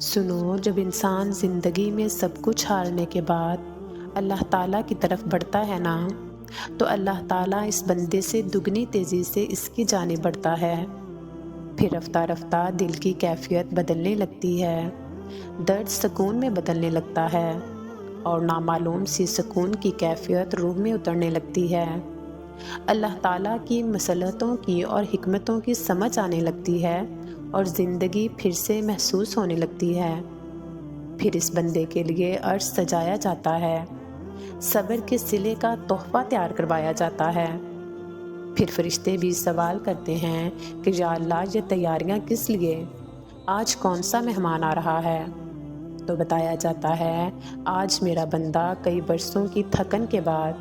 سنو، جب انسان زندگی میں سب کچھ ہارنے کے بعد اللہ تعالیٰ کی طرف بڑھتا ہے نا، تو اللہ تعالیٰ اس بندے سے دگنی تیزی سے اس کی جانب بڑھتا ہے۔ پھر رفتہ رفتہ دل کی کیفیت بدلنے لگتی ہے، درد سکون میں بدلنے لگتا ہے، اور نامعلوم سی سکون کی کیفیت روح میں اترنے لگتی ہے۔ اللہ تعالیٰ کی مصلحتوں کی اور حکمتوں کی سمجھ آنے لگتی ہے، اور زندگی پھر سے محسوس ہونے لگتی ہے۔ پھر اس بندے کے لیے عرش سجایا جاتا ہے، صبر کے صلے کا تحفہ تیار کروایا جاتا ہے۔ پھر فرشتے بھی سوال کرتے ہیں کہ یا اللہ، یہ تیاریاں کس لیے؟ آج کون سا مہمان آ رہا ہے؟ تو بتایا جاتا ہے، آج میرا بندہ کئی برسوں کی تھکن کے بعد،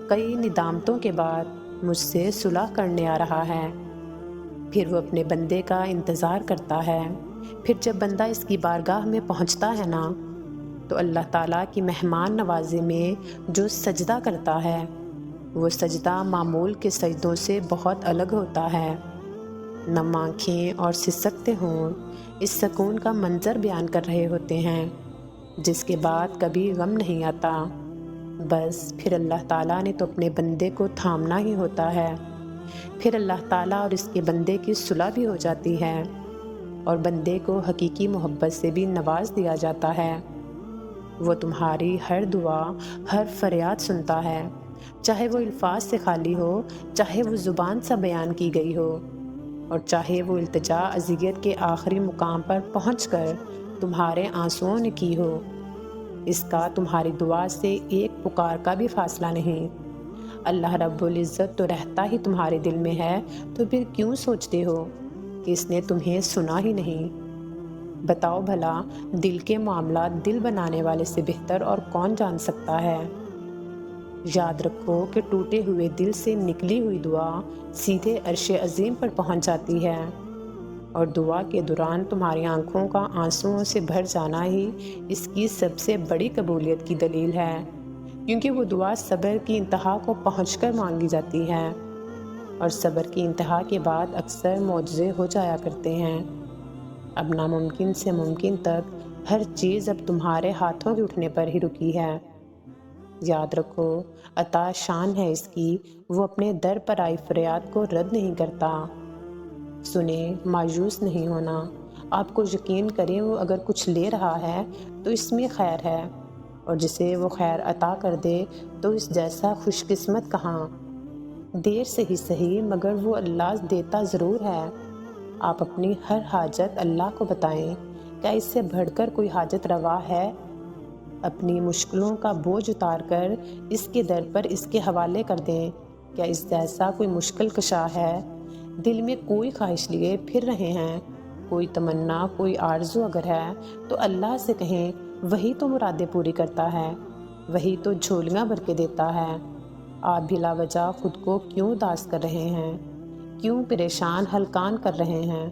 کئی ندامتوں کے بعد مجھ سے صلح کرنے آ رہا ہے۔ پھر وہ اپنے بندے کا انتظار کرتا ہے۔ پھر جب بندہ اس کی بارگاہ میں پہنچتا ہے نا، تو اللہ تعالیٰ کی مہمان نوازی میں جو سجدہ کرتا ہے، وہ سجدہ معمول کے سجدوں سے بہت الگ ہوتا ہے۔ نم آنکھیں اور سسکتے ہونٹ اس سکون کا منظر بیان کر رہے ہوتے ہیں، جس کے بعد کبھی غم نہیں آتا۔ بس پھر اللہ تعالیٰ نے تو اپنے بندے کو تھامنا ہی ہوتا ہے۔ پھر اللہ تعالیٰ اور اس کے بندے کی صلح بھی ہو جاتی ہے، اور بندے کو حقیقی محبت سے بھی نواز دیا جاتا ہے۔ وہ تمہاری ہر دعا، ہر فریاد سنتا ہے، چاہے وہ الفاظ سے خالی ہو، چاہے وہ زبان سے بیان کی گئی ہو، اور چاہے وہ التجا اذیت کے آخری مقام پر پہنچ کر تمہارے آنسوؤں نے کی ہو۔ اس کا تمہاری دعا سے ایک پکار کا بھی فاصلہ نہیں۔ اللہ رب العزت تو رہتا ہی تمہارے دل میں ہے، تو پھر کیوں سوچتے ہو کہ اس نے تمہیں سنا ہی نہیں؟ بتاؤ بھلا، دل کے معاملات دل بنانے والے سے بہتر اور کون جان سکتا ہے؟ یاد رکھو کہ ٹوٹے ہوئے دل سے نکلی ہوئی دعا سیدھے عرش عظیم پر پہنچ جاتی ہے، اور دعا کے دوران تمہاری آنکھوں کا آنسوؤں سے بھر جانا ہی اس کی سب سے بڑی قبولیت کی دلیل ہے، کیونکہ وہ دعا صبر کی انتہا کو پہنچ کر مانگی جاتی ہے، اور صبر کی انتہا کے بعد اکثر معجزے ہو جایا کرتے ہیں۔ اب ناممکن سے ممکن تک ہر چیز اب تمہارے ہاتھوں کے اٹھنے پر ہی رکی ہے۔ یاد رکھو، عطا شان ہے اس کی، وہ اپنے در پر آئی فریاد کو رد نہیں کرتا۔ سنیں، مایوس نہیں ہونا۔ آپ کو یقین کریں، وہ اگر کچھ لے رہا ہے تو اس میں خیر ہے، اور جسے وہ خیر عطا کر دے تو اس جیسا خوش قسمت کہاں۔ دیر سے ہی صحیح، مگر وہ اللہ دیتا ضرور ہے۔ آپ اپنی ہر حاجت اللہ کو بتائیں، کیا اس سے بڑھ کر کوئی حاجت روا ہے؟ اپنی مشکلوں کا بوجھ اتار کر اس کے در پر اس کے حوالے کر دیں، کیا اس جیسا کوئی مشکل کشا ہے؟ دل میں کوئی خواہش لیے پھر رہے ہیں، کوئی تمنا، کوئی آرزو اگر ہے تو اللہ سے کہیں، وہی تو مرادیں پوری کرتا ہے، وہی تو جھولیاں بھر کے دیتا ہے۔ آپ بلا وجہ خود کو کیوں اداس کر رہے ہیں؟ کیوں پریشان ہلکان کر رہے ہیں؟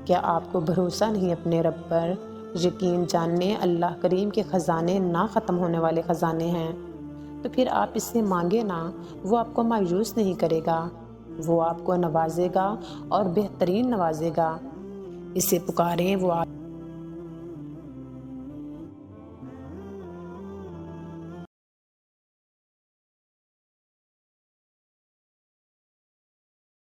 کیا آپ کو بھروسہ نہیں اپنے رب پر؟ یقین جاننے، اللہ کریم کے خزانے نہ ختم ہونے والے خزانے ہیں۔ تو پھر آپ اس سے مانگے نا، وہ آپ کو مایوس نہیں کرے گا، وہ آپ کو نوازے گا اور بہترین نوازے گا۔ اسے پکاریں، وہ آپ